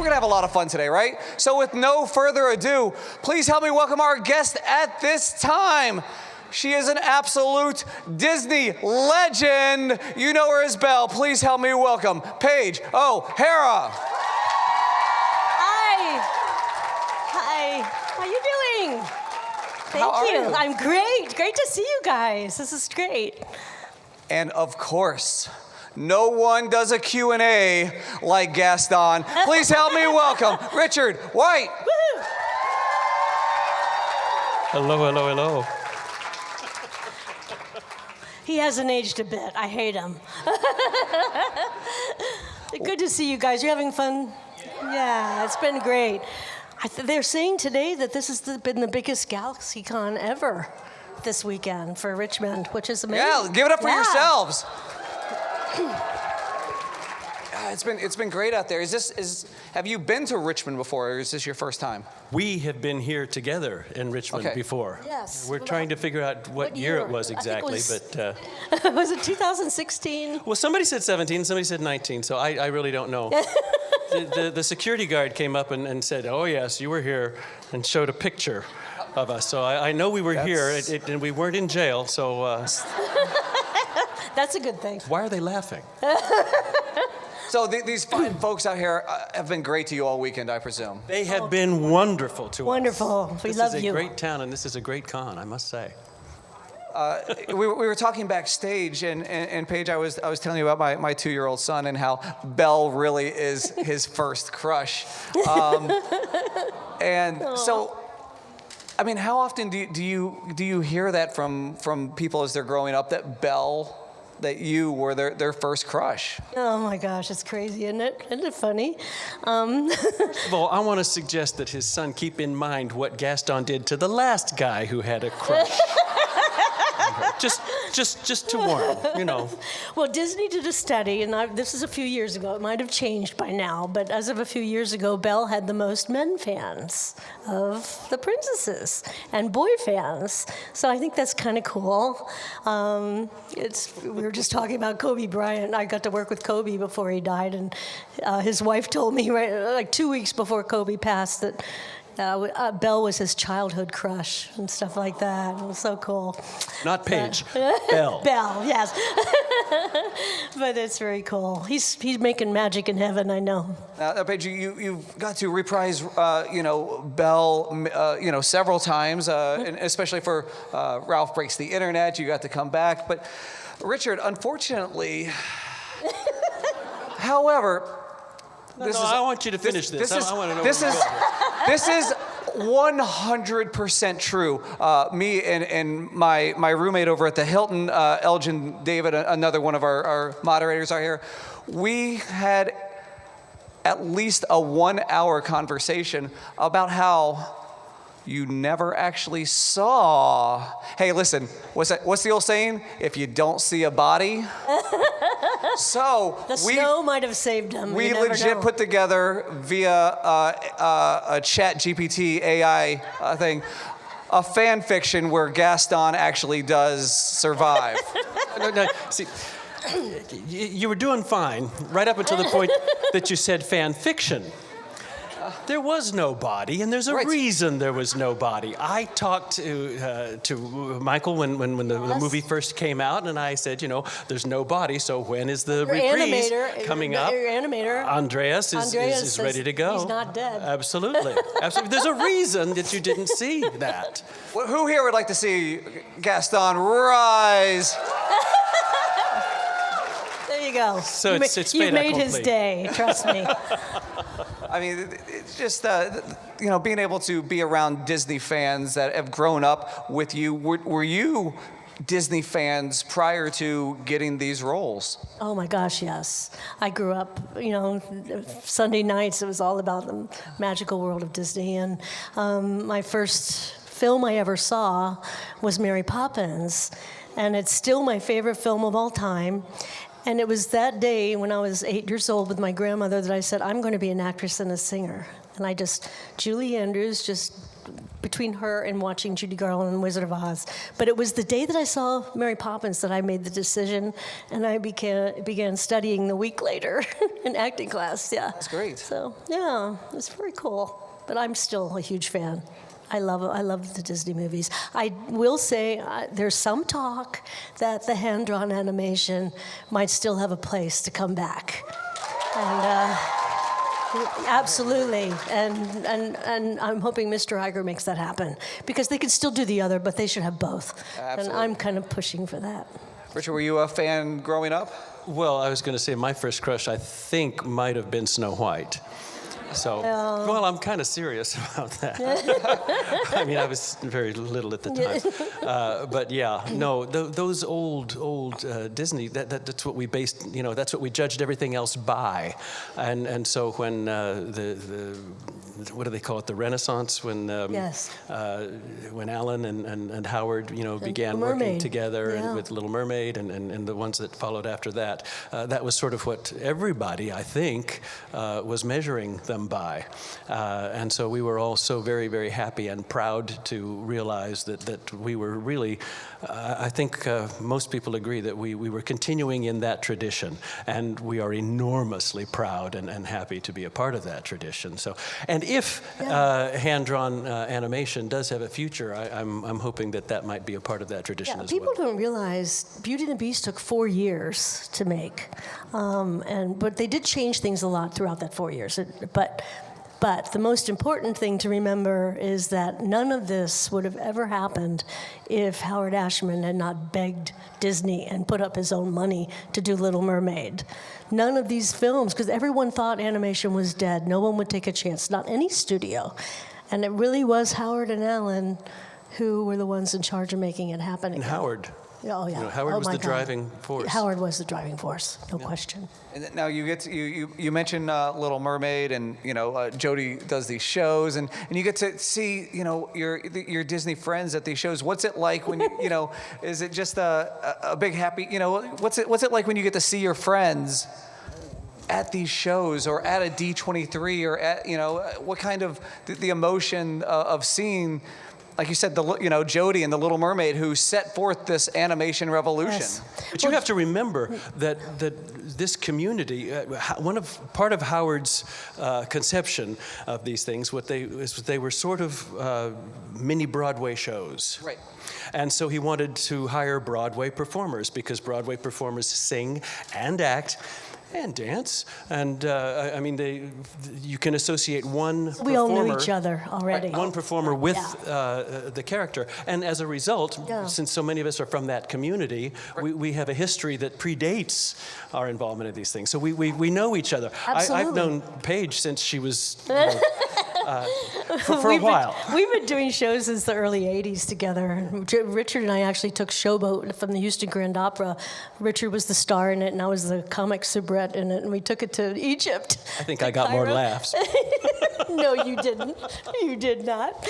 We're gonna have a lot of fun today, right? So with no further ado, please help me welcome our guest at this time. She is an absolute Disney legend. You know her as Belle. Please help me welcome Paige O'Hara. Hi, how you doing? Thank you. I'm great. Great to see you guys. This is great. And of course, no one does a Q&A like Gaston. Please help me welcome Richard White. Woo-hoo. Hello, hello, hello. He hasn't aged a bit. I hate him. Good to see you guys. You're having fun? Yeah, it's been great. They're saying today that this has been the biggest GalaxyCon ever this weekend for Richmond, which is amazing. Yeah, give it up for yourselves. It's been great out there. Have you been to Richmond before, or is this your first time? We have been here together in Richmond before. Yes. We're trying to figure out what year it was exactly, but... Was it 2016? Well, somebody said 17, somebody said 19, so I really don't know. the security guard came up and said, oh yes, you were here, and showed a picture of us. So I know we were here, and we weren't in jail, so... That's a good thing. Why are they laughing? So these fine folks out here have been great to you all weekend, I presume. They have been wonderful to us. Wonderful. We love you. This is a great town, and this is a great con, I must say. We were talking backstage, and Paige, I was telling you about my 2-year-old son and how Belle really is his first crush. So, I mean, how often do you hear that from people as they're growing up, that you were their first crush? Oh my gosh, it's crazy, isn't it? Isn't it funny? First of all, I want to suggest that his son keep in mind what Gaston did to the last guy who had a crush. Just to warn, you know. Well, Disney did a study, and this is a few years ago. It might have changed by now, but as of a few years ago, Belle had the most men fans of the princesses and boy fans. So I think that's kind of cool. We were just talking about Kobe Bryant. I got to work with Kobe before he died, and his wife told me like 2 weeks before Kobe passed that Belle was his childhood crush and stuff like that. It was so cool. Not Paige, Belle. Belle, yes. But it's very cool. He's making magic in heaven, I know. Paige, you've got to reprise, Belle, several times, and especially for Ralph Breaks the Internet. You got to come back. But Richard, unfortunately, however... I want you to finish this. I want to know This is 100% true. Me and my roommate over at the Hilton, Elgin David, another one of our moderators are here. We had at least a 1-hour conversation about how you never actually saw. Hey, listen, what's the old saying? If you don't see a body. So the snow might have saved him. We legit put together via a Chat GPT AI thing a fan fiction where Gaston actually does survive. No, see, you were doing fine right up until the point that you said fan fiction. There was no body, and there's a reason there was no body. I talked to Michael when the movie first came out, and I said, there's no body, so when is the reprise coming up? Your animator. Andreas is ready to go. He's not dead. Absolutely. Absolutely. There's a reason that you didn't see that. Well, who here would like to see Gaston rise? There you go. So it's you made his day, trust me. I mean, it's just, being able to be around Disney fans that have grown up with you. Were you Disney fans prior to getting these roles? Oh my gosh, yes. I grew up, Sunday nights, it was all about the magical world of Disney. And my first film I ever saw was Mary Poppins. And it's still my favorite film of all time. And it was that day when I was 8 years old with my grandmother that I said, I'm going to be an actress and a singer. And Julie Andrews just between her and watching Judy Garland and Wizard of Oz. But it was the day that I saw Mary Poppins that I made the decision, and I began studying the week later in acting class. Yeah, that's great. So yeah, it's very cool. But I'm still a huge fan. I love the Disney movies. I will say there's some talk that the hand-drawn animation might still have a place to come back. And absolutely. And I'm hoping Mr. Iger makes that happen. Because they could still do the other, but they should have both. Absolutely. And I'm kind of pushing for that. Richard, were you a fan growing up? Well, I was going to say my first crush, I think, might have been Snow White. So, well, I'm kind of serious about that. I mean, I was very little at the time. But yeah, no, those old Disney, that's what we based, that's what we judged everything else by. And so when what do they call it, the Renaissance, when Yes. when Alan and Howard, began working together and with Little Mermaid and the ones that followed after that, that was sort of what everybody, I think, was measuring them by. And so we were all so very, very happy and proud to realize that we were really, I think most people agree that we were continuing in that tradition, and we are enormously proud and happy to be a part of that tradition. So, and if hand-drawn animation does have a future, I'm hoping that might be a part of that tradition as well. People don't realize Beauty and the Beast took 4 years to make, but they did change things a lot throughout that 4 years. But the most important thing to remember is that none of this would have ever happened if Howard Ashman had not begged Disney and put up his own money to do Little Mermaid. None of these films, because everyone thought animation was dead. No one would take a chance, not any studio. And it really was Howard and Alan who were the ones in charge of making it happen again. And Howard. Oh, yeah. Howard was the driving force. Howard was the driving force, no question. And now you get to, you mentioned Little Mermaid, and Jodie does these shows, and you get to see your Disney friends at these shows. What's it like when is it just a big happy what's it like when you get to see your friends at these shows or at a D23 or at what kind of the emotion of seeing, like you said, Jodie and the Little Mermaid, who set forth this animation revolution. Yes. But you have to remember that this community, part of Howard's conception of these things, they were sort of mini Broadway shows. Right. And so he wanted to hire Broadway performers, because Broadway performers sing and act and dance, and you can associate one performer. We all knew each other already. Right, one performer with the character, and as a result, since so many of us are from that community, we have a history that predates our involvement in these things. So we know each other. Absolutely. I've known Paige since she was for a while. We've been doing shows since the early 80s together. Richard and I actually took Showboat from the Houston Grand Opera. Richard was the star in it, and I was the comic soubrette in it, and we took it to Egypt. I think I got more laughs. No, you didn't. You did not.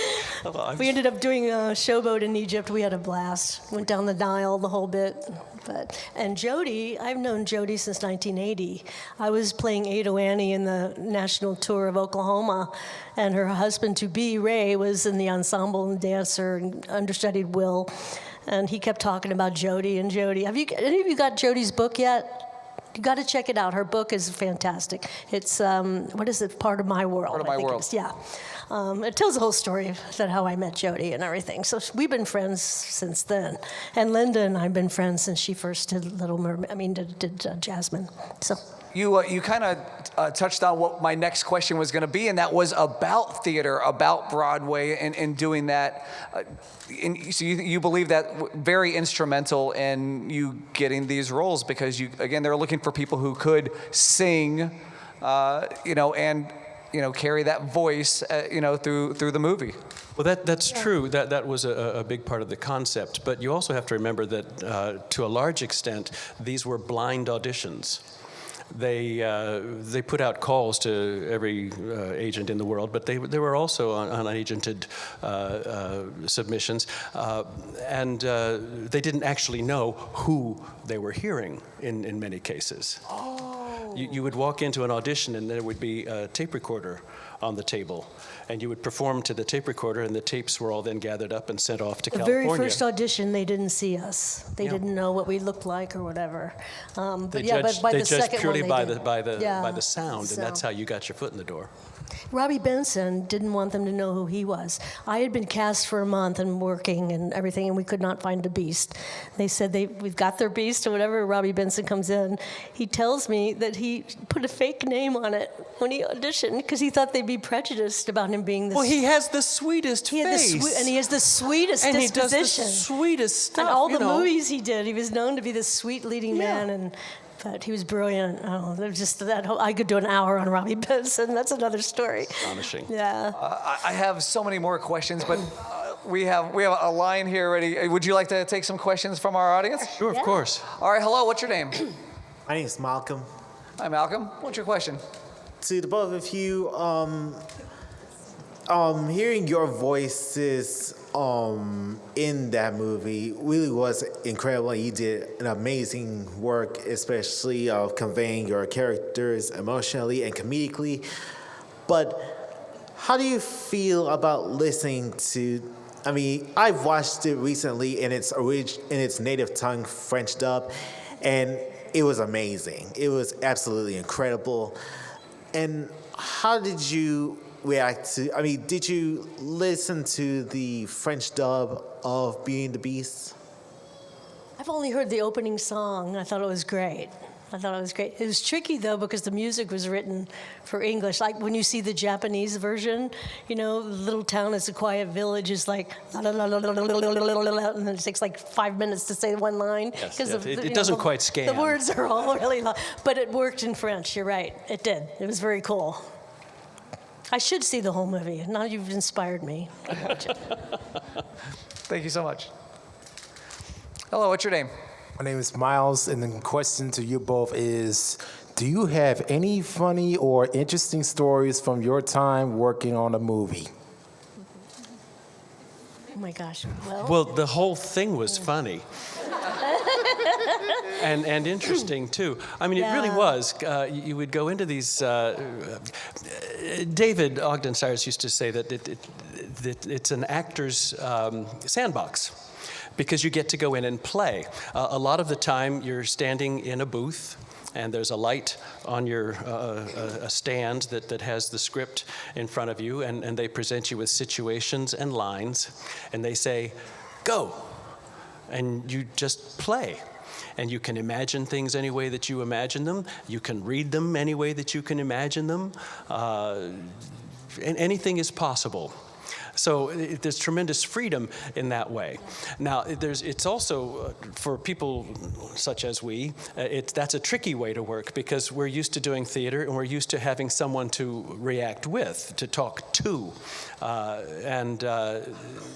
We ended up doing a Showboat in Egypt. We had a blast. Went down the Nile, the whole bit. And Jodie, I've known Jodie since 1980. I was playing Ado Annie in the national tour of Oklahoma, and her husband-to-be, Ray, was in the ensemble and dancer and understudied Will. And he kept talking about Jodie and Jodie. Any of you got Jodie's book yet? You got to check it out. Her book is fantastic. It's, what is it? Part of My World. Part of My World. Yeah. It tells the whole story of how I met Jodie and everything. So we've been friends since then. And Linda and I have been friends since she first did Little Mermaid. did Jasmine. So. You kind of touched on what my next question was going to be, and that was about theater, about Broadway, and doing that. So you believe that very instrumental in you getting these roles, because they're looking for people who could sing, and carry that voice, through the movie. Well, that's true. That was a big part of the concept. But you also have to remember that to a large extent, these were blind auditions. They put out calls to every agent in the world, but they were also unagented submissions, and they didn't actually know who they were hearing in many cases. Oh. You would walk into an audition and there would be a tape recorder on the table. And you would perform to the tape recorder, and the tapes were all then gathered up and sent off to California. The very first audition, they didn't see us. They didn't know what we looked like or whatever. But They yeah, judged, by they the judged second purely one, by they the did. by the sound, So- and that's how you got your foot in the door. Robbie Benson didn't want them to know who he was. I had been cast for a month and working and everything, and we could not find a beast. They said we've got their beast or whatever. Robbie Benson comes in. He tells me that he put a fake name on it when he auditioned because he thought they'd be prejudiced about him being this. Well, he has the sweetest face. And he has the sweetest and disposition. he does the sweetest stuff. And all the you know. movies he did, he was known to be this sweet leading man, but he was brilliant. Oh, there's just that whole, I could do an hour on Robbie Benson. That's another story. Astonishing. Yeah. I have so many more questions, but we have a line here ready. Would you like to take some questions from our audience? Sure, of course. All right, hello, what's your name? My name is Malcolm. Hi, Malcolm. What's your question? To the both of you, hearing your voices in that movie really was incredible. You did an amazing work, especially of conveying your characters emotionally and comedically. But how do you feel about listening to? I mean, I've watched it recently in its native tongue French dub, and it was amazing. It was absolutely incredible. And how did you react to? I mean, did you listen to the French dub of Beauty and the Beast? I've only heard the opening song. I thought it was great. It was tricky, though, because the music was written for English. Like when you see the Japanese version, you know, Little Town is a Quiet Village is like, and then it takes like 5 minutes to say one line. Yes, It doesn't quite scan. The words are all really long. But it worked in French, you're right. It did. It was very cool. I should see the whole movie. Now you've inspired me. I'd watch it. Thank you so much. Hello, what's your name? My name is Miles, and the question to you both is, do you have any funny or interesting stories from your time working on a movie? Oh my gosh. Well, the whole thing was funny. and interesting, too. I mean, it really was. You would go into these... David Ogden Cyrus used to say that it's an actor's sandbox, because you get to go in and play. A lot of the time, you're standing in a booth, and there's a light on your a stand that has the script in front of you, and they present you with situations and lines, and they say, go, and you just play. And you can imagine things any way that you imagine them. You can read them any way that you can imagine them. And anything is possible. So there's tremendous freedom in that way. Now, it's also, for people such as we, that's a tricky way to work, because we're used to doing theater and we're used to having someone to react with, to talk to.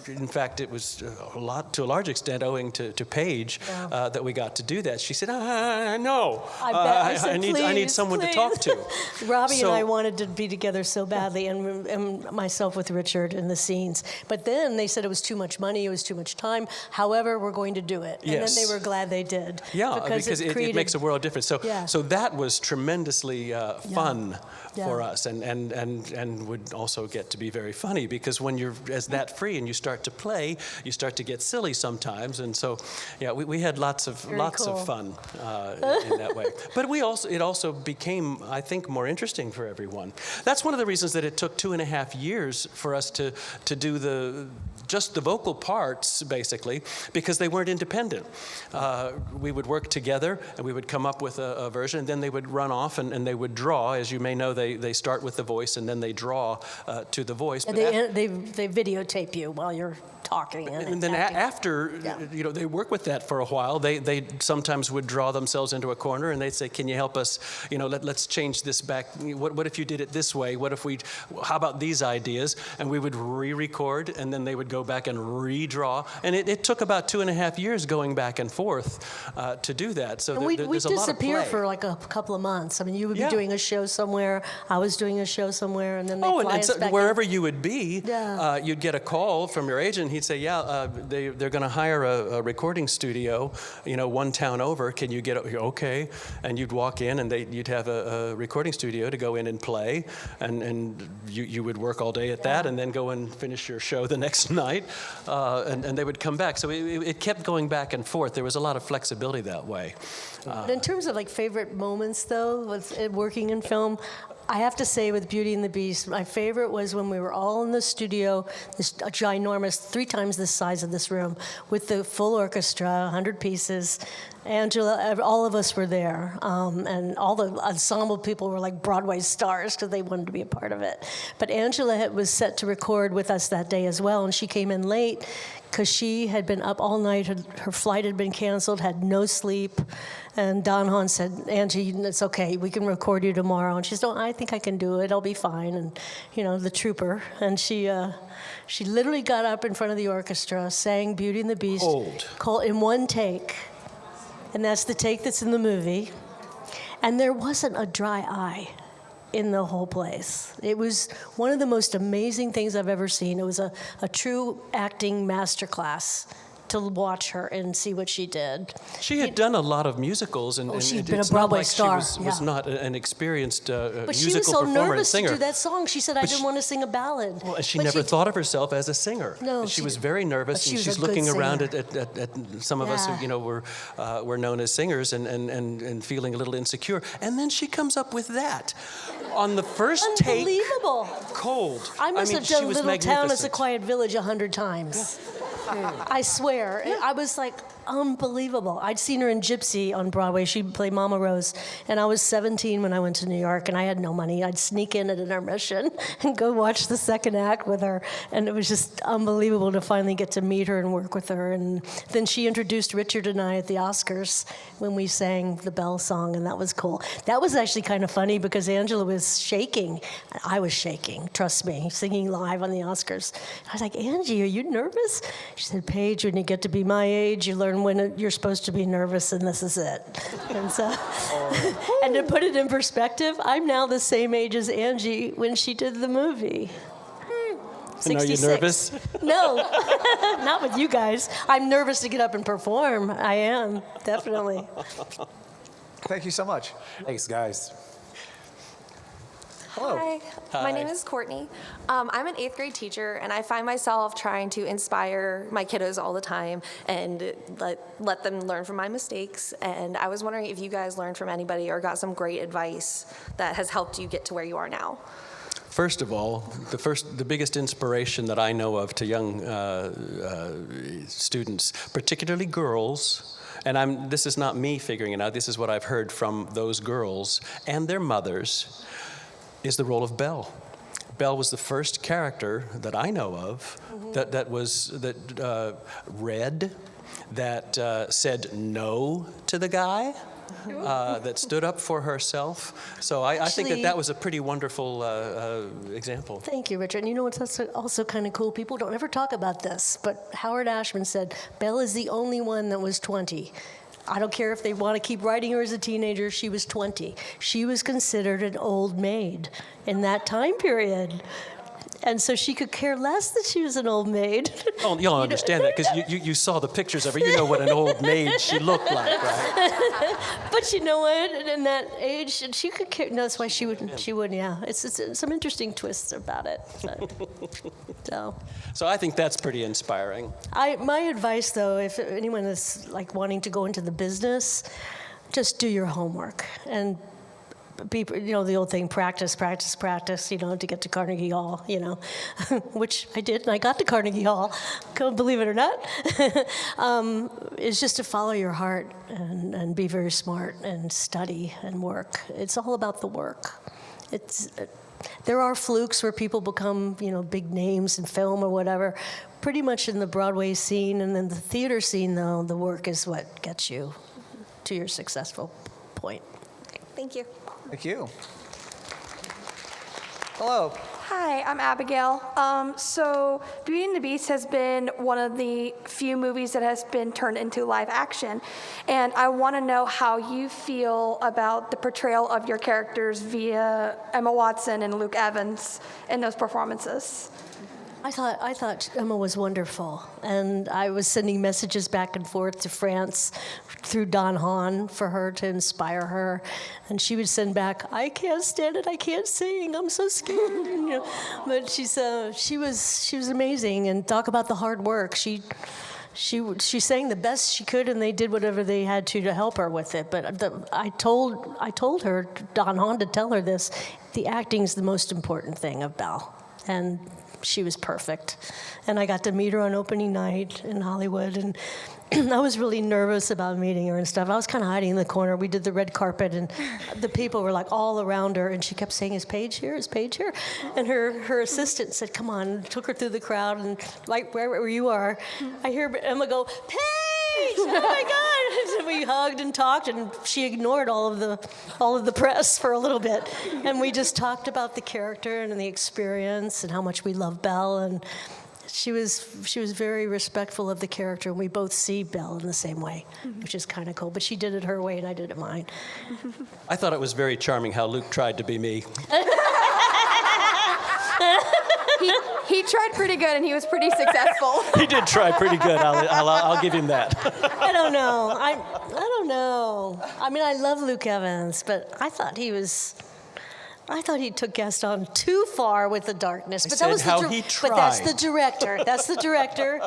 In fact, it was to a large extent owing to Paige that we got to do that. She said, no, I need someone to talk to. Robbie and I wanted to be together so badly, and myself with Richard in the scenes. But then they said it was too much money, it was too much time. However, we're going to do it. And then they were glad they did. Yeah, because it makes a world of difference. So that was tremendously fun for us, and would also get to be very funny, because when you're as that free and you start to play, you start to get silly sometimes. And so, we had lots of fun in that way. But it also became, I think, more interesting for everyone. That's one of the reasons that it took 2.5 years for us to do just the vocal parts, basically, because they weren't independent. We would work together, and we would come up with a version, and then they would run off, and they would draw. As you may know, they start with the voice, and then they draw to the voice. But they videotape you while you're talking. And then after, they work with that for a while. They sometimes would draw themselves into a corner, and they'd say, "Can you help us? Let's change this back. What if you did it this way? How about these ideas?" And we would re-record, and then they would go back and redraw. And it took about 2.5 years going back and forth to do that. So And we'd there's a lot of disappear play. for like a couple of months. I mean, you would be Yeah. doing a show somewhere, I was doing a show somewhere, and then they'd fly us so back wherever in. you would be, Yeah. you'd get a call from your agent. He'd say, "Yeah, they're going to hire a recording studio, one town over. Can you get okay?" And you'd walk in, and you'd have a recording studio to go in and play, and you would work all day at that, and then go and finish your show the next night, and they would come back. So it kept going back and forth. There was a lot of flexibility that way. But in terms of like favorite moments, though, with working in film, I have to say with Beauty and the Beast, my favorite was when we were all in the studio, this ginormous, 3 times the size of this room, with the full orchestra, 100 pieces. Angela, all of us were there, and all the ensemble people were like Broadway stars because they wanted to be a part of it. But Angela was set to record with us that day as well, and she came in late because she had been up all night. Her flight had been canceled, had no sleep. And Don Hahn said, "Angie, it's okay. We can record you tomorrow." And she said, "Oh, I think I can do it. I'll be fine." And, the trooper. And she literally got up in front of the orchestra, sang Beauty and the Beast. Cold. In one take. And that's the take that's in the movie. And there wasn't a dry eye in the whole place. It was one of the most amazing things I've ever seen. It was a true acting masterclass to watch her and see what she did. She had done a lot of musicals, and she'd been a it's Broadway not like star. She was not an experienced But she musical was so performer and nervous to singer. do that song. She said, "I didn't want to sing a ballad." Well, and she But never thought of herself as a singer. No, And she she was did- very but nervous, she and was a she's good looking around singer. at some of us Yeah. who were known as singers and feeling a little insecure. And then she comes up with that on the first take. Unbelievable. Cold. I must have she done was Little Town as a magnificent. Quiet Village 100 times. I swear. I was like, unbelievable. I'd seen her in Gypsy on Broadway. She played Mama Rose. And I was 17 when I went to New York, and I had no money. I'd sneak in at an intermission and go watch the second act with her. And it was just unbelievable to finally get to meet her and work with her. And then she introduced Richard and I at the Oscars when we sang the Belle song, and that was cool. That was actually kind of funny because Angela was shaking. I was shaking, trust me, singing live on the Oscars. I was like, "Angie, are you nervous?" She said, "Paige, when you get to be my age, you learn when you're supposed to be nervous, and this is it." And so, and to put it in perspective, I'm now the same age as Angie when she did the movie. And are you 66. nervous? No, not with you guys. I'm nervous to get up and perform. I am, definitely. Thank you so much. Thanks, guys. Hello. Hi. My name is Courtney. I'm an 8th grade teacher, and I find myself trying to inspire my kiddos all the time and let them learn from my mistakes. And I was wondering if you guys learned from anybody or got some great advice that has helped you get to where you are now. First of all, the biggest inspiration that I know of to young students, particularly girls, and this is not me figuring it out, this is what I've heard from those girls and their mothers, is the role of Belle. Belle was the first character that I know of that read, that said no to the guy, that stood up for herself. So I think that was a pretty wonderful example. Thank you, Richard. And you know what's also kind of cool? People don't ever talk about this, but Howard Ashman said, Belle is the only one that was 20. I don't care if they want to keep writing her as a teenager, she was 20. She was considered an old maid in that time period. And so she could care less that she was an old maid. Oh, you'll understand that because you saw the pictures of her. You know what an old maid she looked like, right? But you know what? In that age, she could care. No, that's why she would. Yeah, it's some interesting twists about it. So I think that's pretty inspiring. My advice, though, if anyone is like wanting to go into the business, just do your homework and be, the old thing, practice, to get to Carnegie Hall, which I did, and I got to Carnegie Hall, believe it or not, is just to follow your heart and be very smart and study and work. It's all about the work. There are flukes where people become, big names in film or whatever. Pretty much in the Broadway scene and then the theater scene, though, the work is what gets you to your successful point. Thank you. Thank you. Hello. Hi, I'm Abigail. So Beauty and the Beast has been one of the few movies that has been turned into live action. And I want to know how you feel about the portrayal of your characters via Emma Watson and Luke Evans in those performances. I thought Emma was wonderful, and I was sending messages back and forth to France through Don Hahn for her to inspire her, and she would send back, "I can't stand it, I can't sing, I'm so scared." You know? But she was amazing, and talk about the hard work. She sang the best she could, and they did whatever they had to help her with it. But I told her, Don Hahn, to tell her this: the acting's the most important thing of Belle, and she was perfect. And I got to meet her on opening night in Hollywood, and I was really nervous about meeting her and stuff. I was kind of hiding in the corner. We did the red carpet, and the people were like all around her, and she kept saying, "Is Paige here? Is Paige here?" And her assistant said, "Come on," and took her through the crowd, and like wherever you are, I hear Emma go, "Paige! Oh my God!" So we hugged and talked, and she ignored all of the press for a little bit, and we just talked about the character and the experience and how much we love Belle, and she was very respectful of the character, and we both see Belle in the same way, which is kind of cool. But she did it her way, and I did it mine. I thought it was very charming how Luke tried to be me. He tried pretty good, and he was pretty successful. He did try pretty good. I'll give him that. I don't know. I don't know. I mean, I love Luke Evans, but I thought he took Gaston too far with the darkness. But that was he tried. But that's the director. That's the director.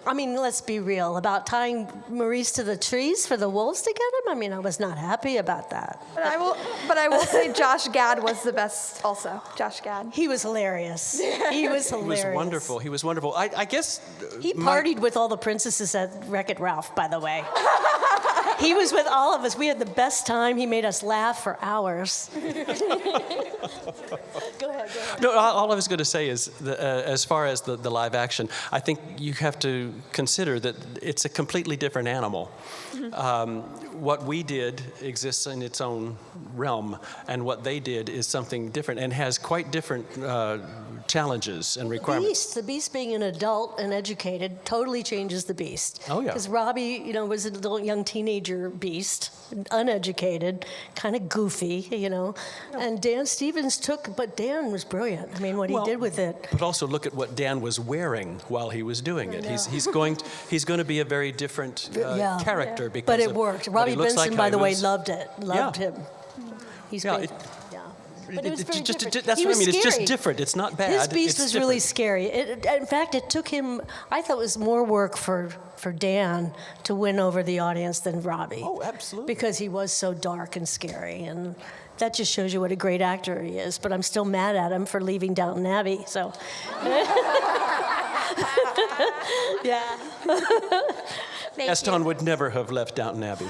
I mean, let's be real about tying Maurice to the trees for the wolves to get him. I mean, I was not happy about that. But I will say Josh Gad was the best also. Josh Gad. He was hilarious. He was hilarious. He was wonderful. He was wonderful. I guess... He partied with all the princesses at Wreck-It Ralph, by the way. He was with all of us. We had the best time. He made us laugh for hours. Go ahead. No, all I was going to say is, as far as the live action, I think you have to consider that it's a completely different animal. What we did exists in its own realm, and what they did is something different and has quite different challenges and requirements. The Beast being an adult and educated totally changes the Beast. Oh, yeah. Because Robbie, was a little young teenager Beast, uneducated, kind of goofy, And Dan Stevens but Dan was brilliant. I mean, what he did with it. But also look at what Dan was wearing while he was doing it. Yeah. He's going to be a very different character because but it of worked. what Robbie he looks Benson, like, by the way, moves. loved it. Loved him. He's great. But it was very different. That's He what I was mean. It's just scary. different. It's not bad. His Beast it's was really different. scary. In fact, it took him, I thought it was more work for Dan to win over the audience than Robbie. Oh, absolutely. Because he was so dark and scary. And that just shows you what a great actor he is. But I'm still mad at him for leaving Downton Abbey. So, yeah. Gaston would never have left Downton Abbey.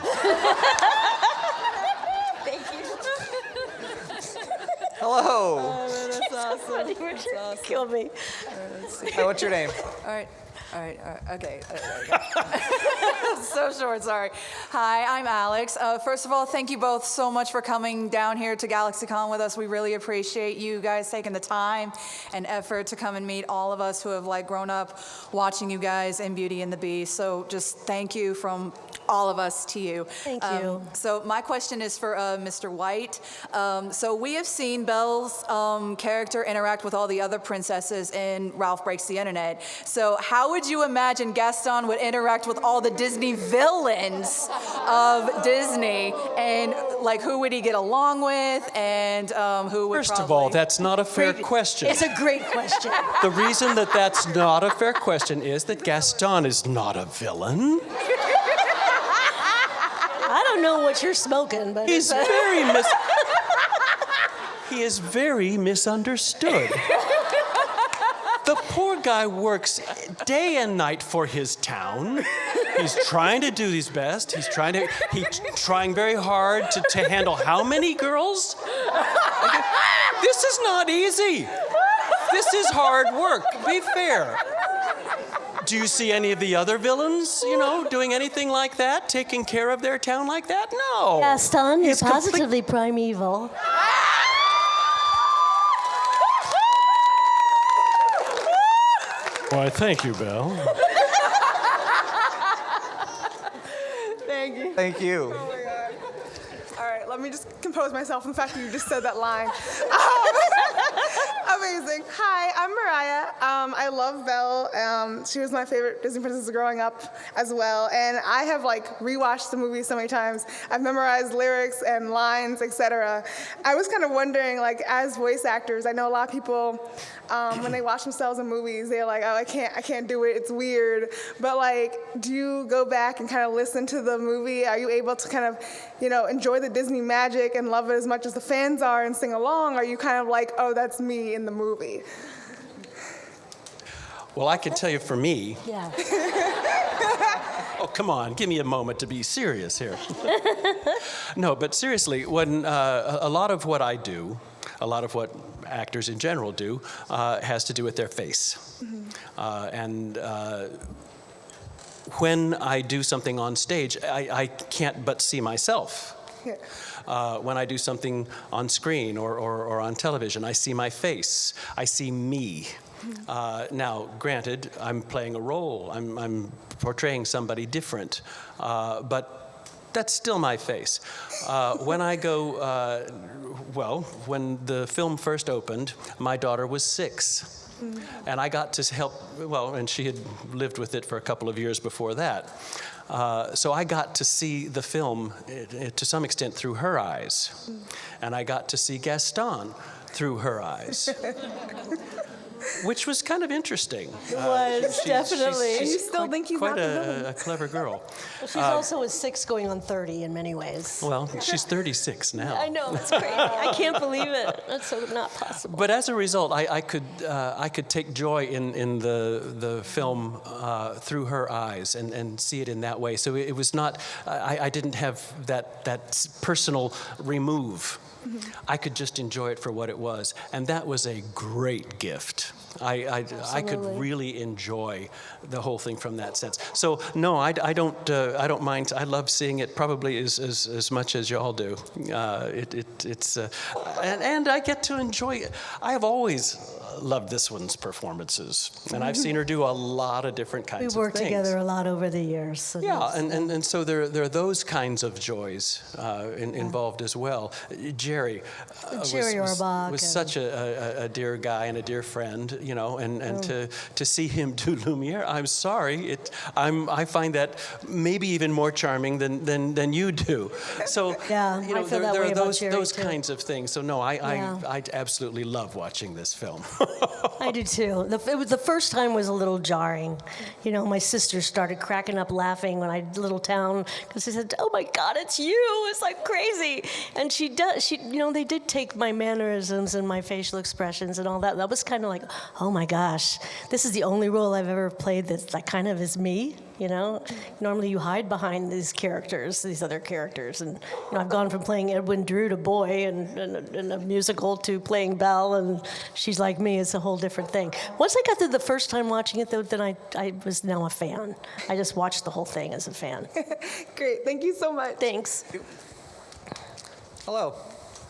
Hello. Oh, that's awesome. That's awesome. Kill me. Hi, what's your name? All right, okay. So short, sorry. Hi, I'm Alex. First of all, thank you both so much for coming down here to GalaxyCon with us. We really appreciate you guys taking the time and effort to come and meet all of us who have grown up watching you guys in Beauty and the Beast. So just thank you from all of us to you. Thank you. So my question is for Mr. White. So we have seen Belle's character interact with all the other princesses in Ralph Breaks the Internet. So how would you imagine Gaston would interact with all the Disney villains of Disney? And who would he get along with? And who would First of all, that's not a fair question. It's a great question. The reason that's not a fair question is that Gaston is not a villain. I don't know what you're smoking, but He is very misunderstood. The poor guy works day and night for his town. He's trying to do his best. He's trying very hard to handle how many girls? This is not easy. This is hard work. Be fair. Do you see any of the other villains, doing anything like that, taking care of their town like that? No. Gaston, you're He's positively primeval. Why, thank you, Belle. Thank you. Thank you. Oh my God. All right, let me just compose myself from the fact that you just said that line. Amazing. Hi, I'm Mariah. I love Belle. She was my favorite Disney princess growing up as well. And I have rewatched the movie so many times. I've memorized lyrics and lines, etc. I was kind of wondering, as voice actors, I know a lot of people, when they watch themselves in movies, they're like, oh, I can't do it. It's weird. But do you go back and kind of listen to the movie? Are you able to kind of, enjoy the Disney magic and love it as much as the fans are and sing along? Or are you kind of like, oh, that's me in the movie? Well, I can tell you for me. Yeah. Oh, come on, give me a moment to be serious here. No, but seriously, when a lot of what I do, a lot of what actors in general do, has to do with their face. And when I do something on stage, I can't but see myself. When I do something on screen or on television, I see my face. I see me. Now, granted, I'm playing a role. I'm portraying somebody different, but that's still my face. When I go, when the film first opened, my daughter was 6. And I got to help, and she had lived with it for a couple of years before that. So I got to see the film to some extent through her eyes. And I got to see Gaston through her eyes. Which was kind of interesting. It was, definitely. And you still think he's quite not the villain? a clever girl. She's also a 6 going on 30 in many ways. Well, she's 36 now. I know, it's crazy. I can't believe it. That's so not possible. But as a result, I could take joy in the film through her eyes and see it in that way. So it was not, I didn't have that personal remove. I could just enjoy it for what it was, and that was a great gift. I could really enjoy the whole thing from that sense. So no, I don't mind. I love seeing it probably as much as y'all do. And I get to enjoy it. I have always loved this one's performances, and I've seen her do a lot of different kinds of things. We worked together a lot over the years. So yeah, and so there are those kinds of joys involved as well. Jerry was such a dear guy and a dear friend, and to see him do Lumiere, I'm sorry, I find that maybe even more charming than you do. So yeah, there are those kinds of things. So no, I absolutely love watching this film. I do too. The first time was a little jarring. My sister started cracking up laughing when little town, because she said, "Oh my God, it's you!" It's like crazy. And they did take my mannerisms and my facial expressions and all that. That was kind of like, oh my gosh, this is the only role I've ever played that kind of is me. Normally you hide behind these other characters, and I've gone from playing Edwin Drew to Boy in a musical to playing Belle, and she's like me. It's a whole different thing. Once I got through the first time watching it, though, then I was now a fan. I just watched the whole thing as a fan. Great, thank you so much. Thanks. Hello.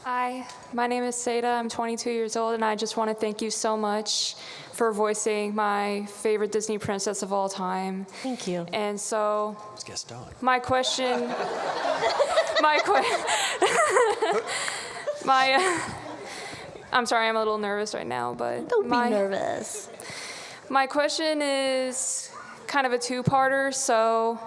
Hi, my name is Seda. I'm 22 years old, and I just want to thank you so much for voicing my favorite Disney princess of all time. Thank you. And so, It's Gaston. my question, I'm sorry, I'm a little nervous right now, but Don't be nervous. My question is kind of a two-parter. So,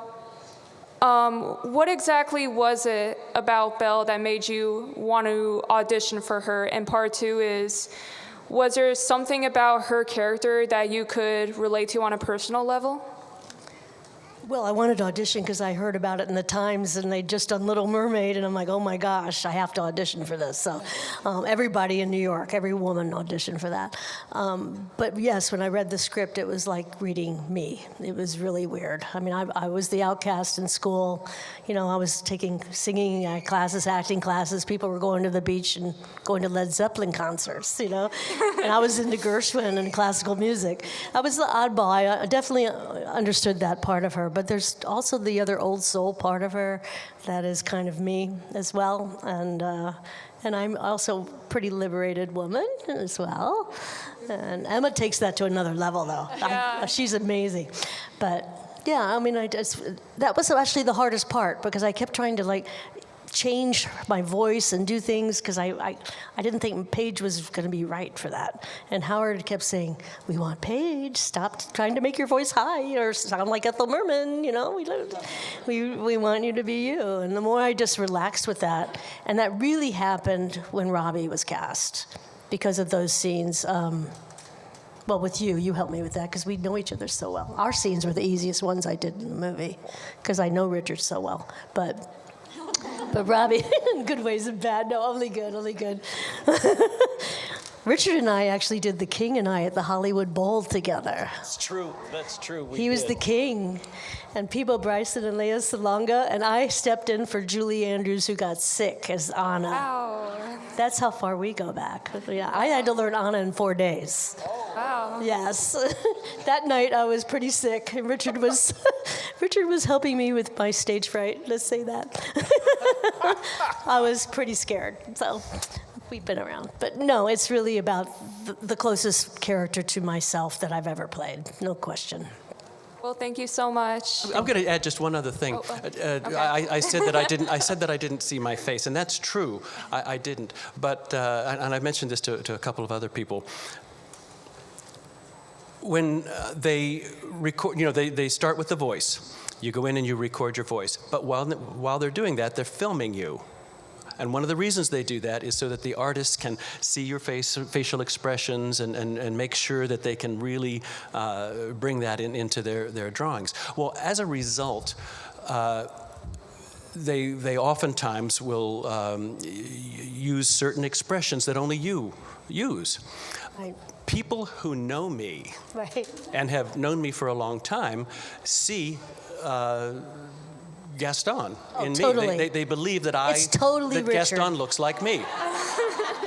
what exactly was it about Belle that made you want to audition for her? And part two is, was there something about her character that you could relate to on a personal level? Well, I wanted to audition because I heard about it in the Times, and they'd just done Little Mermaid, and I'm like, oh my gosh, I have to audition for this. So everybody in New York, every woman auditioned for that. But yes, when I read the script, it was like reading me. It was really weird. I mean, I was the outcast in school. I was taking singing classes, acting classes. People were going to the beach and going to Led Zeppelin concerts, and I was into Gershwin and classical music. I was the oddball. I definitely understood that part of her. But but there's also the other old soul part of her that is kind of me as well. And I'm also a pretty liberated woman as well. And Emma takes that to another level, though. Yeah. She's amazing. But yeah, I mean, that was actually the hardest part, because I kept trying to like change my voice and do things, because I didn't think Paige was going to be right for that. And Howard kept saying, "We want Paige. Stop trying to make your voice high or sound like Ethel Merman. You know, we want you to be you." And the more I just relaxed with that, and that really happened when Robbie was cast, because of those scenes. Well, with you helped me with that, because we know each other so well. Our scenes were the easiest ones I did in the movie, because I know Richard so well. But Robbie, in good ways and bad. No, only good, only good. Richard and I actually did The King and I at the Hollywood Bowl together. That's true. That's true. He was the king, and Peebo Bryson and Lea Salonga, and I stepped in for Julie Andrews, who got sick, as Anna. Wow. That's how far we go back. Yeah, I had to learn Anna in 4 days. Wow. Yes. That night I was pretty sick, and Richard was helping me with my stage fright. Let's say that. I was pretty scared. So we've been around. But no, it's really about the closest character to myself that I've ever played. No question. Well, thank you so much. I'm going to add just one other thing. Okay. I said that I didn't. I said that I didn't see my face, and that's true. I didn't. But and I mentioned this to a couple of other people. When they record, they start with the voice. You go in and you record your voice. But while they're doing that, they're filming you. And one of the reasons they do that is so that the artists can see your facial expressions and make sure that they can really bring that into their drawings. Well, as a result, they oftentimes will use certain expressions that only you use. Right. People who know me Right. and have known me for a long time see Gaston in totally. me. They believe that It's totally that Richard. Gaston looks like me.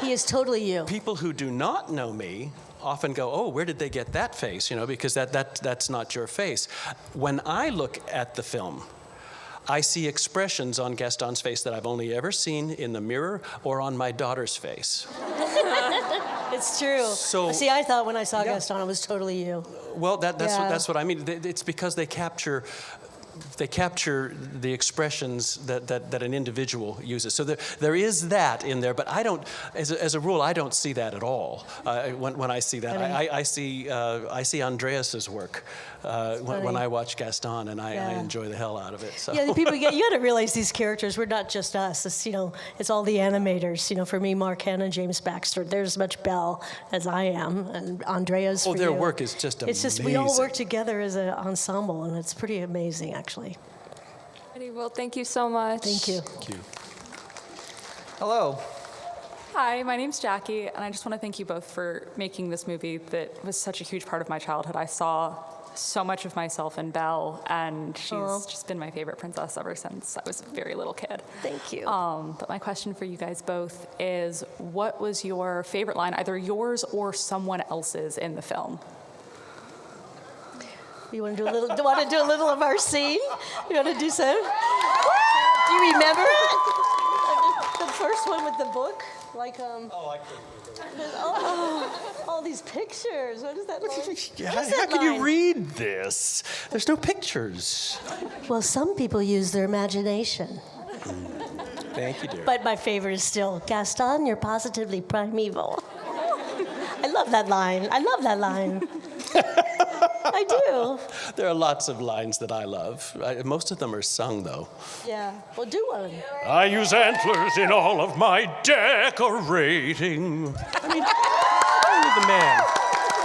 He is totally you. People who do not know me often go, "Oh, where did they get that face?" Because that's not your face. When I look at the film, I see expressions on Gaston's face that I've only ever seen in the mirror or on my daughter's face. It's true. So- See, I thought when I saw Gaston, it was totally you. Well, that's Yeah. what I mean. It's because they capture the expressions that an individual uses. So there is that in there, but I don't, as a rule, I don't see that at all. When I see that, I see Andreas's work when I watch Gaston, and I enjoy the hell out of it. So. Yeah, the people you got to realize these characters. We're not just us. It's it's all the animators. For me, Mark Hanna, James Baxter. They're as much Belle as I am, and Andrea's. Oh, their work is just amazing. It's just we all work together as an ensemble, and it's pretty amazing, actually. Well, thank you so much. Thank you. Thank you. Hello. Hi, my name's Jackie, and I just want to thank you both for making this movie that was such a huge part of my childhood. I saw so much of myself in Belle, and she's just been my favorite princess ever since I was a very little kid. Thank you. But my question for you guys both is, what was your favorite line, either yours or someone else's, in the film? You want to do a little? Want to do a little of our scene? You want to do some? Do you remember the first one with the book? Like Oh, I couldn't. All these pictures. What is that line? How can you read this? There's no pictures. Well, some people use their imagination. Thank you, dear. But my favorite is still, Gaston, you're positively primeval. I love that line. I love that line. I do. There are lots of lines that I love. Most of them are sung, though. Yeah. Well, do one. I use antlers in all of my decorating. I mean,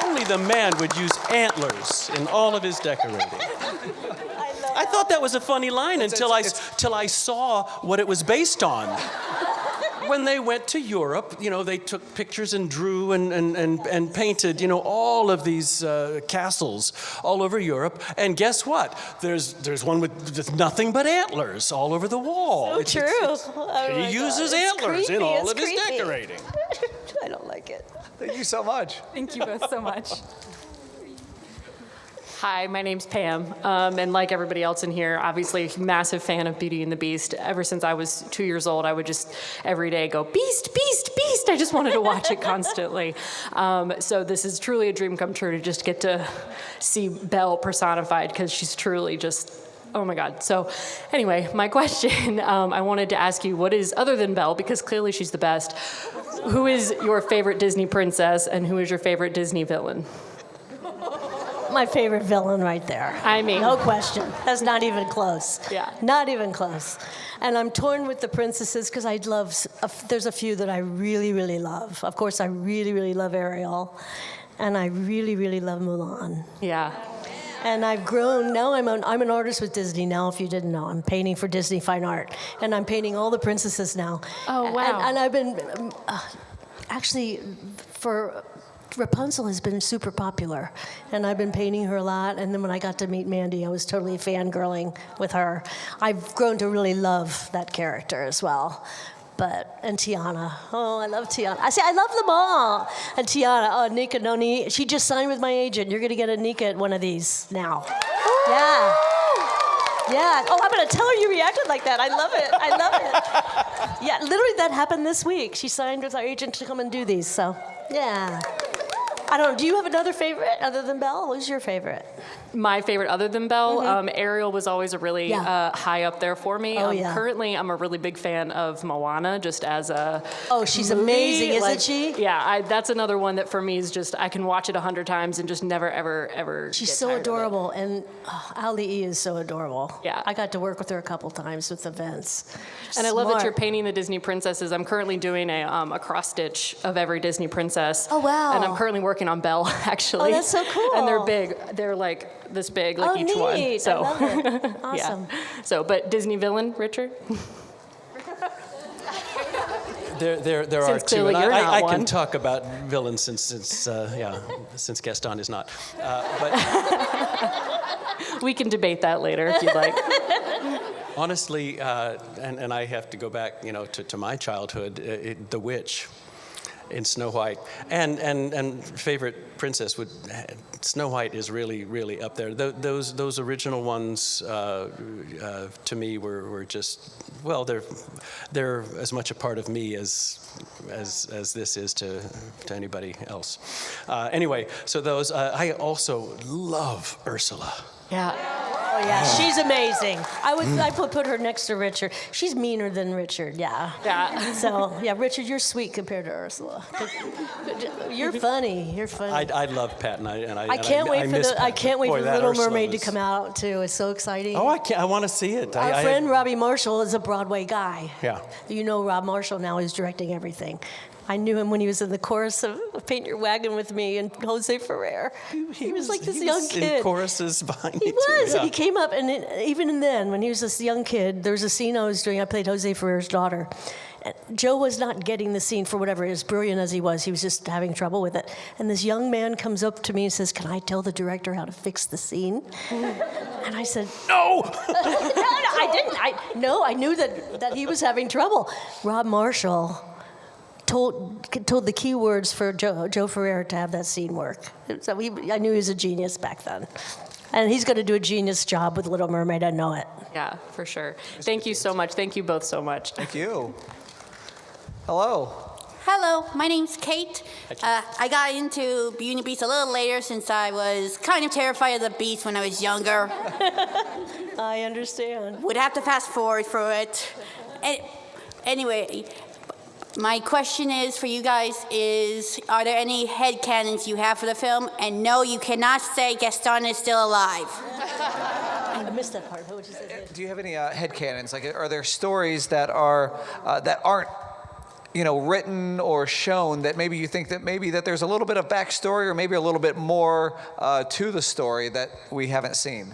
only the man would use antlers in all of his decorating. I thought that was a funny line until I saw what it was based on. When they went to Europe, they took pictures and drew and painted, all of these castles all over Europe. And guess what? There's one with nothing but antlers all over the wall. So true. He uses antlers in all of his decorating. I don't like it. Thank you so much. Thank you both so much. Hi, my name's Pam, and like everybody else in here, obviously a massive fan of Beauty and the Beast. Ever since I was 2 years old, I would just every day go, Beast, Beast, Beast! I just wanted to watch it constantly. So this is truly a dream come true to just get to see Belle personified, because she's truly just, oh my God. So anyway, my question, I wanted to ask you, what is, other than Belle, because clearly she's the best, who is your favorite Disney princess, and who is your favorite Disney villain? My favorite villain right there. I mean, no question. That's not even close. Yeah. Not even close. And I'm torn with the princesses because I'd love, there's a few that I really, really love. Of course, I really, really love Ariel. And I really, really love Mulan. Yeah. And I've grown, now I'm an artist with Disney now, if you didn't know. I'm painting for Disney Fine Art. And I'm painting all the princesses now. Oh, wow. And I've been, actually, for Rapunzel has been super popular, and I've been painting her a lot, and then when I got to meet Mandy, I was totally fangirling with her. I've grown to really love that character as well. And Tiana, oh, I love Tiana. I love them all. And Tiana, oh, Nika Noni, she just signed with my agent. You're gonna get a Nika at one of these now. Yeah. Yeah. Oh, I'm gonna tell her you reacted like that. I love it. I love it. Yeah, literally that happened this week. She signed with our agent to come and do these, so yeah. I don't know, do you have another favorite other than Belle? Who's your favorite? My favorite other than Belle, Ariel was always a really high up there for me. Oh, yeah. Currently, I'm a really big fan of Moana, just as a Oh, she's movie. amazing, isn't she? Yeah, that's another one that for me is just, I can watch it 100 times and just never, ever She's get so tired of it. adorable, and Ali is so adorable. Yeah. I got to work with her a couple times with events. And I love that Smart. you're painting the Disney princesses. I'm currently doing a cross-stitch of every Disney princess. Oh, wow. And I'm currently working on Belle, actually. Oh, that's so cool. And they're big. They're like this big, like each one. Neat. So, I love it. Awesome. Yeah. So, but Disney villain, Richard? There are Since two, clearly and you're not I one. can talk about villains since Gaston is not. But We can debate that later if you'd like. honestly, and I have to go back, to my childhood, the witch in Snow White, and favorite princess would. Snow White is really up there. Those original ones to me were just, well, they're as much a part of me as this is to anybody else. Anyway, so those I also love Ursula. Yeah. Oh, yeah, she's amazing. I put her next to Richard. She's meaner than Richard, yeah. Yeah. So, yeah, Richard, you're sweet compared to Ursula. You're funny. You're funny. I love Pat, and I I can't wait for miss the Pat. Boy, that Little Ursula Mermaid to was- come out too. It's so exciting. Oh, I want to see it. Our friend Robbie Marshall is a Broadway guy. Yeah. You know Rob Marshall now is directing everything. I knew him when he was in the chorus of Paint Your Wagon with me and Jose Ferrer. He was like this young kid. in choruses behind me He was, too. and he came up, and even then, when he was this young kid, there was a scene I was doing. I played Jose Ferrer's daughter. And Joe was not getting the scene for whatever, as brilliant as he was just having trouble with it. And this young man comes up to me and says, "Can I tell the director how to fix the scene?" And I said, No! I didn't. I knew that he was having trouble. Rob Marshall told the key words for Joe Ferrer to have that scene work. So I knew he was a genius back then. And he's going to do a genius job with Little Mermaid, I know it. Yeah, for sure. Thank you so much. Thank you both so much. Thank you. Hello. Hello, my name's Kate. I got into Beauty and the Beast a little later since I was kind of terrified of the beast when I was younger. I understand. Would have to fast forward for it. Anyway, my question is for you guys is, are there any headcanons you have for the film? And no, you cannot say Gaston is still alive. I missed that part. What would you say? Do you have any headcanons? Like, are there stories that aren't written or shown that maybe you think that there's a little bit of backstory or maybe a little bit more to the story that we haven't seen?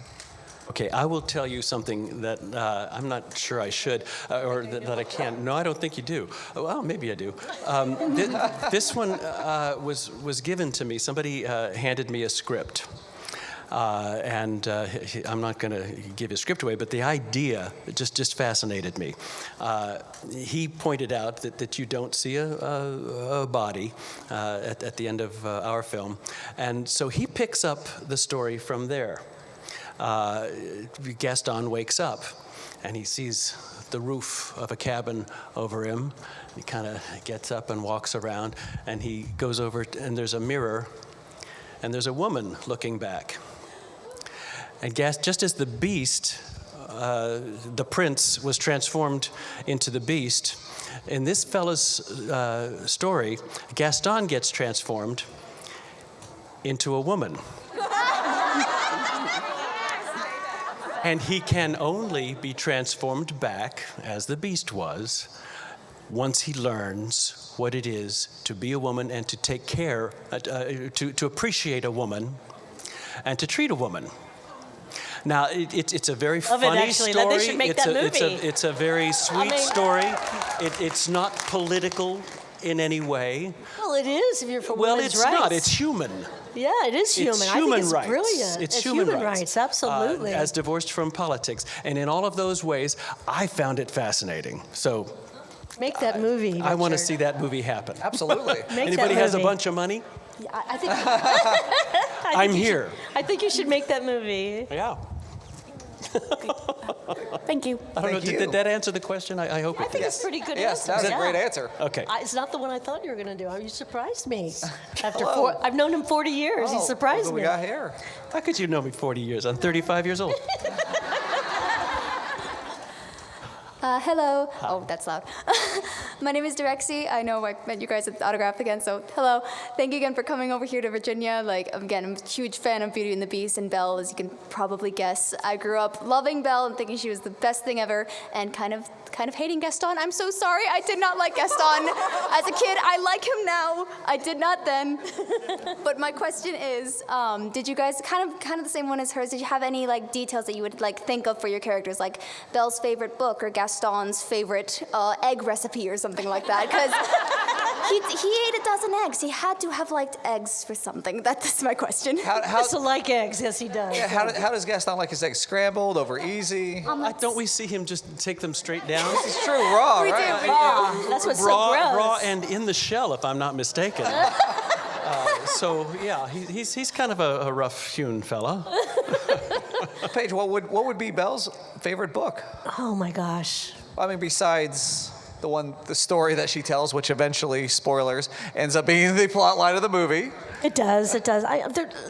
Okay, I will tell you something that I'm not sure I should, or that I can. No, I don't think you do. Well, maybe I do. This one was given to me. Somebody handed me a script. I'm not going to give his script away, but the idea just fascinated me. He pointed out that you don't see a body at the end of our film, and so he picks up the story from there. Gaston wakes up, and he sees the roof of a cabin over him. He kind of gets up and walks around, and he goes over, and there's a mirror, and there's a woman looking back. And just as the beast, the prince, was transformed into the beast, in this fella's story, Gaston gets transformed into a woman. And he can only be transformed back, as the beast was, once he learns what it is to be a woman and to take care, to appreciate a woman and to treat a woman. Now, it's a very funny story. They should make that movie. It's a very sweet story. It's not political in any way. Well, it is if you're for Well, women's it's rights. not. It's human. Yeah, it is human. It's I human think it's rights. brilliant. It's human rights, absolutely. As divorced from politics. And in all of those ways, I found it fascinating. So Make that movie. I want to Richard. see that movie happen. Absolutely. Anybody has a bunch of money? Yeah, I think. I'm here. I think you should make that movie. Yeah. Thank you. I don't know. Did that answer the question? I hope it did. I think it's a pretty good Yes, answer. that was a great answer. Okay. It's not the one I thought you were going to do. You surprised me. I've known him 40 years. He surprised What me. we got here? How could you know me 40 years? I'm 35 years old. Hello. Oh, that's loud. My name is Direxie. I know I met you guys at the autograph again, so hello. Thank you again for coming over here to Virginia. Again, I'm a huge fan of Beauty and the Beast and Belle, as you can probably guess. I grew up loving Belle and thinking she was the best thing ever, and kind of hating Gaston. I'm so sorry. I did not like Gaston as a kid. I like him now. I did not then. But my question is, did you guys kind of the same one as hers? Did you have any details that you would think of for your characters, like Belle's favorite book or Gaston's favorite egg recipe or something like that? Because he ate a dozen eggs. He had to have liked eggs for something. That's my question. He does like eggs. Yes, he does. Yeah, how does Gaston like his eggs? Scrambled, over easy? Don't we see him just take them straight down? It's true, raw, We right? do. Raw. That's what's so gross. Raw and in the shell, if I'm not mistaken. So yeah, he's kind of a rough-hewn fella. Paige, what would be Belle's favorite book? Oh my gosh. I mean, besides the story that she tells, which eventually, spoilers, ends up being the plot line of the movie. It does. It does.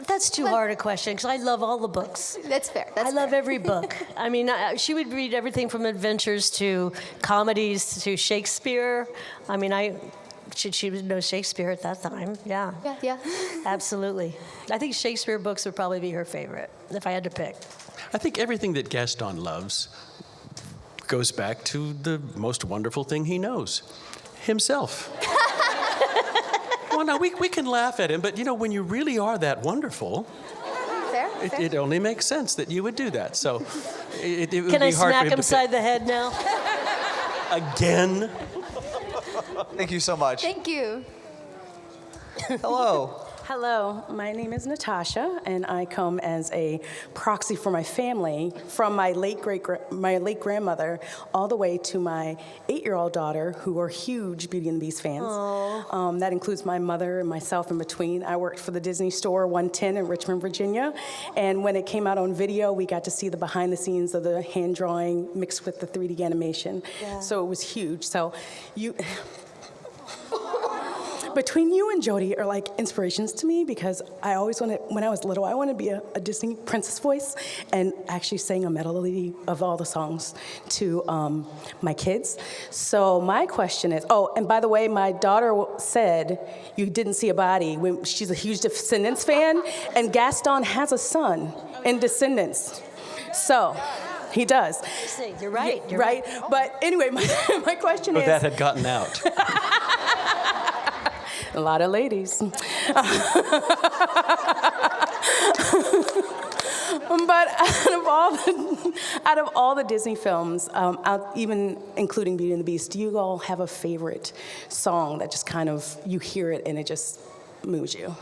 That's too hard a question because I love all the books. That's fair. I love every book. I mean, she would read everything from adventures to comedies to Shakespeare. I mean, she would know Shakespeare at that time. Yeah. Yeah. Absolutely. I think Shakespeare books would probably be her favorite if I had to pick. I think everything that Gaston loves goes back to the most wonderful thing he knows, himself. Well, now, we can laugh at him, but, when you really are that wonderful, Fair. it only makes sense that you would do that. So it would Can be I hard smack for him him to side the head now? Again? Thank you so much. Thank you. Hello. Hello, my name is Natasha, and I come as a proxy for my family, from my late grandmother all the way to my 8-year-old daughter, who are huge Beauty and the Beast fans. That includes my mother and myself in between. I worked for the Disney Store 110 in Richmond, Virginia, and when it came out on video, we got to see the behind the scenes of the hand drawing mixed with the 3D animation. Yeah. So it was huge. So between you and Jodie are inspirations to me, because I always wanted, when I was little, I wanted to be a Disney princess voice, and actually sang a melody of all the songs to my kids. So my question is, and by the way, my daughter said you didn't see a body when she's a huge Descendants fan, and Gaston has a son in Descendants. So he does. You're right. You're right. But anyway, my question is. That had gotten out. A lot of ladies. But out of all the Disney films, even including Beauty and the Beast, do you all have a favorite song that just kind of, you hear it and it just moves you?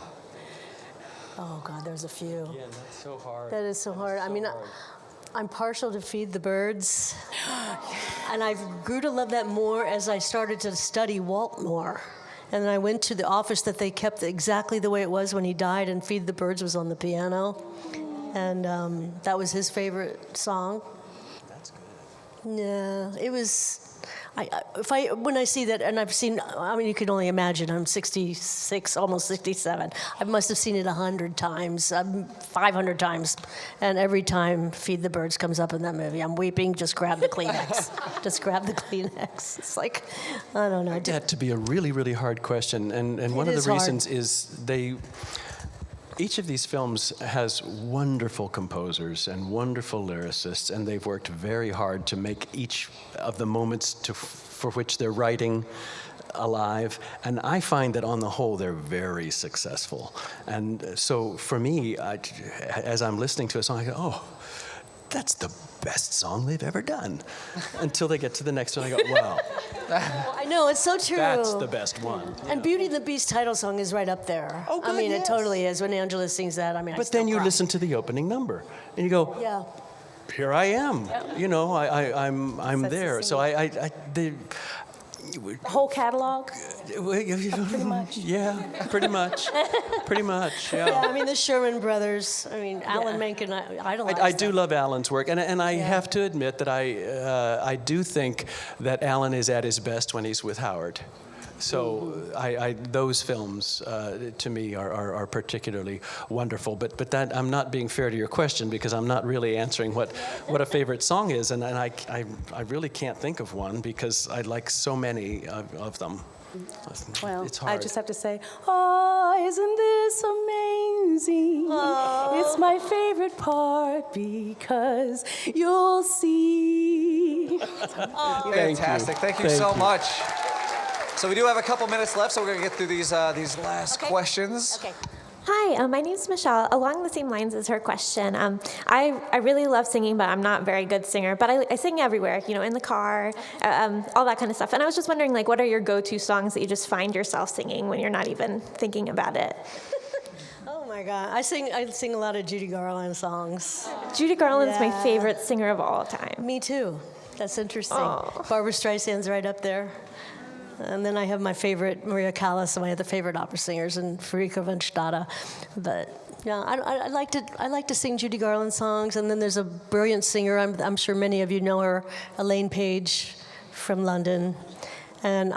Oh God, there's a few. Yeah, that's so hard. That is so hard. I mean, I'm partial to Feed the Birds, and I grew to love that more as I started to study Walt more. And then I went to the office that they kept exactly the way it was when he died, and Feed the Birds was on the piano. And that was his favorite song. That's good. Yeah, it was. When I see that, and I've seen, I mean, you can only imagine. I'm 66, almost 67. I must have seen it 100 times, 500 times, and every time "Feed the Birds" comes up in that movie, I'm weeping. Just grab the Kleenex. Just grab the Kleenex. It's like, I don't know. That to be a really, really hard question, and one of the reasons is each of these films has wonderful composers and wonderful lyricists, and they've worked very hard to make each of the moments for which they're writing alive. And I find that on the whole, they're very successful. And so for me, as I'm listening to a song, I go, oh, that's the best song they've ever done. Until they get to the next one, I go, wow. I know, it's so true. That's the best one. And Beauty and the Beast title song is right up there. Oh, good, I mean, yes. it totally is. When Angela sings that, I mean, But then you listen to the opening number, and you go, yeah. Here I am. Yep. You know, I'm there. So the whole catalog. Pretty much. Yeah, pretty much. Pretty much. Yeah. Yeah, I mean the Sherman Brothers. I mean Alan Menken. I idolize. I do love Alan's work, and I have to admit that I do think that Alan is at his best when he's with Howard. So those films to me are particularly wonderful. But that I'm not being fair to your question because I'm not really answering what a favorite song is, and I really can't think of one because I like so many of them. Well, it's hard. I just have to say, oh, isn't this amazing? Aww. It's my favorite part because you'll see. Fantastic. Thank you so much. So we do have a couple minutes left, so we're going to get through these last questions. Okay. Hi, my name's Michelle. Along the same lines as her question, I really love singing, but I'm not a very good singer. But I sing everywhere, you know, in the car, all that kind of stuff. And I was just wondering, like, what are your go-to songs that you just find yourself singing when you're not even thinking about it? Oh my God, I sing a lot of Judy Garland songs. Judy Garland's my favorite singer of all time. Me too. That's interesting. Aww. Barbara Streisand's right up there. And then I have my favorite, Maria Callas, one of the favorite opera singers, and Frederica von Stade. But yeah, I like to sing Judy Garland songs. And then there's a brilliant singer, I'm sure many of you know her, Elaine Paige from London. And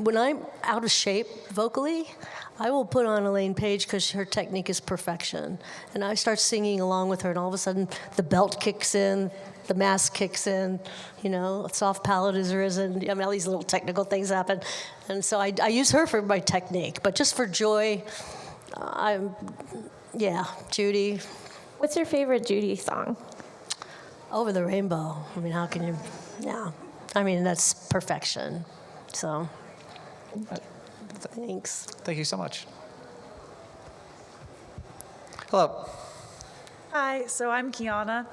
when I'm out of shape vocally, I will put on Elaine Paige because her technique is perfection. And I start singing along with her, and all of a sudden the belt kicks in, the mask kicks in, you know, soft palate is risen. I mean, all these little technical things happen. And so I use her for my technique. But just for joy, Judy. What's your favorite Judy song? Over the Rainbow. I mean, how can you, yeah. I mean, that's perfection. So, thanks. Thank you so much. Hello. Hi, so I'm Kiana,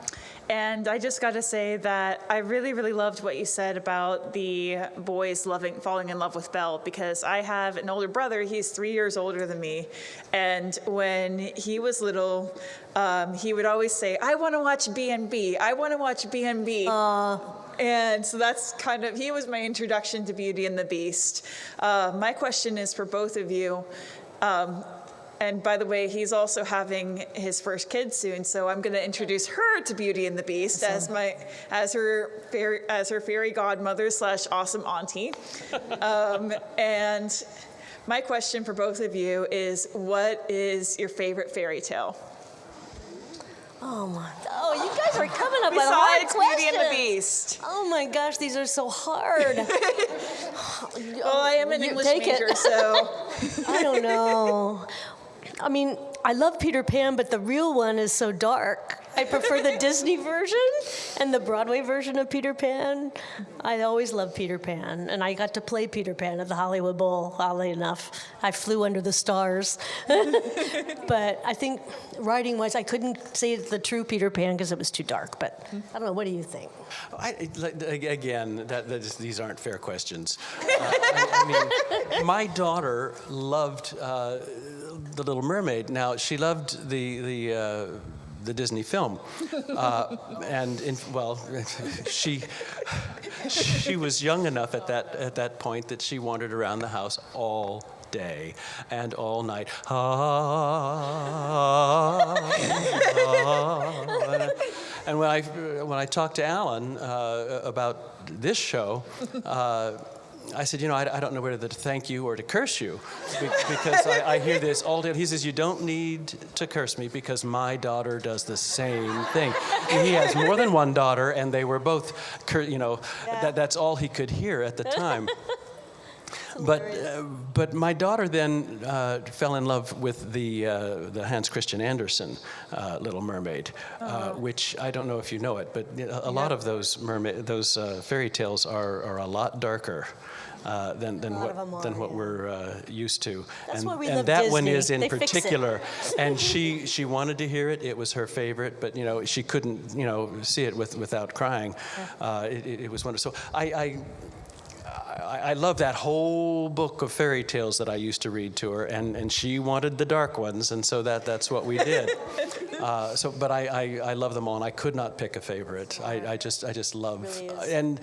and I just got to say that I really, really loved what you said about the boys falling in love with Belle, because I have an older brother. He's 3 years older than me, and when he was little, he would always say, "I want to watch B&B. I want to watch B&B." And so that's he was my introduction to Beauty and the Beast. My question is for both of you. And by the way, he's also having his first kid soon, so I'm going to introduce her to Beauty and the Beast as her fairy godmother / awesome auntie. And my question for both of you is, what is your favorite fairy tale? Oh my! Oh, you guys are coming up with hard Besides questions. Beauty and the Beast. Oh my gosh, these are so hard. Well, I am an English major, so I don't know. I mean, I love Peter Pan, but the real one is so dark. I prefer the Disney version and the Broadway version of Peter Pan. I always loved Peter Pan, and I got to play Peter Pan at the Hollywood Bowl, oddly enough. I flew under the stars. But I think writing-wise, I couldn't say the true Peter Pan because it was too dark, but I don't know. What do you think? Again, these aren't fair questions. My daughter loved The Little Mermaid. Now, she loved the Disney film, she was young enough at that point that she wandered around the house all day and all night. And when I talked to Alan about this show, I said, I don't know whether to thank you or to curse you, because I hear this all day. He says, you don't need to curse me because my daughter does the same thing. He has more than one daughter, and they were both, that's all he could hear at the time. But my daughter then fell in love with the Hans Christian Andersen Little Mermaid, which I don't know if you know it, but a lot of those fairy tales are a lot darker than what we're used to. That's why we and love that Disney. one is in They fix it. particular. And she wanted to hear it. It was her favorite, but she couldn't see it without crying. It was wonderful. So I love that whole book of fairy tales that I used to read to her, and she wanted the dark ones, and so that's what we did. But I love them all, and I could not pick a favorite. I just love, and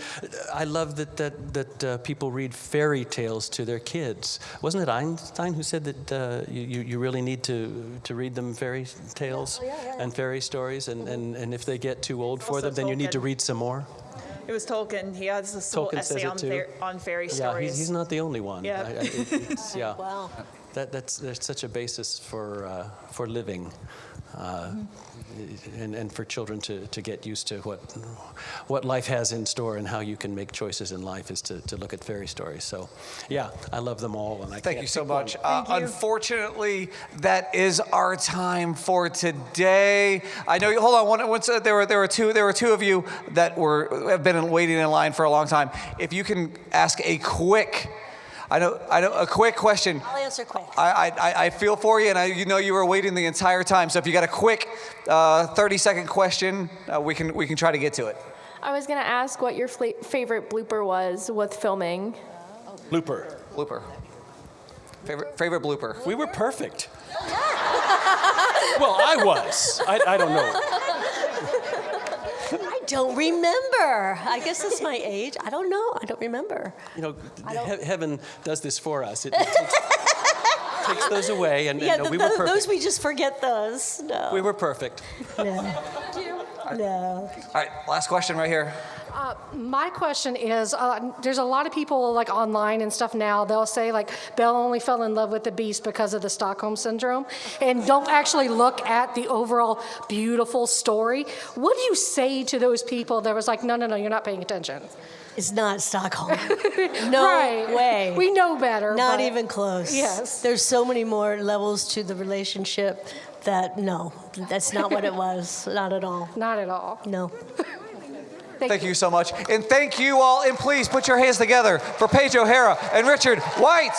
I love that people read fairy tales to their kids. Wasn't it Einstein who said that you really need to read them fairy tales and fairy stories, and if they get too old for them, then you need to read some more? It was Tolkien. He has this whole essay on fairy stories. Yeah, he's not the only one. Yeah. Yeah. Wow. There's such a basis for living, and for children to get used to what life has in store and how you can make choices in life is to look at fairy stories. So, yeah, I love them all, and I Thank you so much. Thank you. Unfortunately, that is our time for today. I know. Hold on. There were two of you that have been waiting in line for a long time. If you can ask a quick. I know a quick question. I'll answer quick. I feel for you, and you were waiting the entire time. So if you got a quick 30-second question, we can try to get to it. I was gonna ask what your favorite blooper was with filming. Blooper. Favorite blooper. We were perfect. Well, I was. I don't know. I don't remember. I guess that's my age. I don't know. I don't remember. Heaven does this for us. It takes those away, and we were perfect. Those we just forget those. No. We were perfect. No. No. All right, last question right here. My question is, there's a lot of people like online and stuff now, they'll say like Belle only fell in love with the Beast because of the Stockholm Syndrome and don't actually look at the overall beautiful story. What do you say to those people that was like, no, you're not paying attention? It's not Stockholm. No way. We know better. Not but even close. Yes. There's so many more levels to the relationship that no, that's not what it was. Not at all. Not at all. No. Thank you so much. And thank you all. And please put your hands together for Paige O'Hara and Richard White.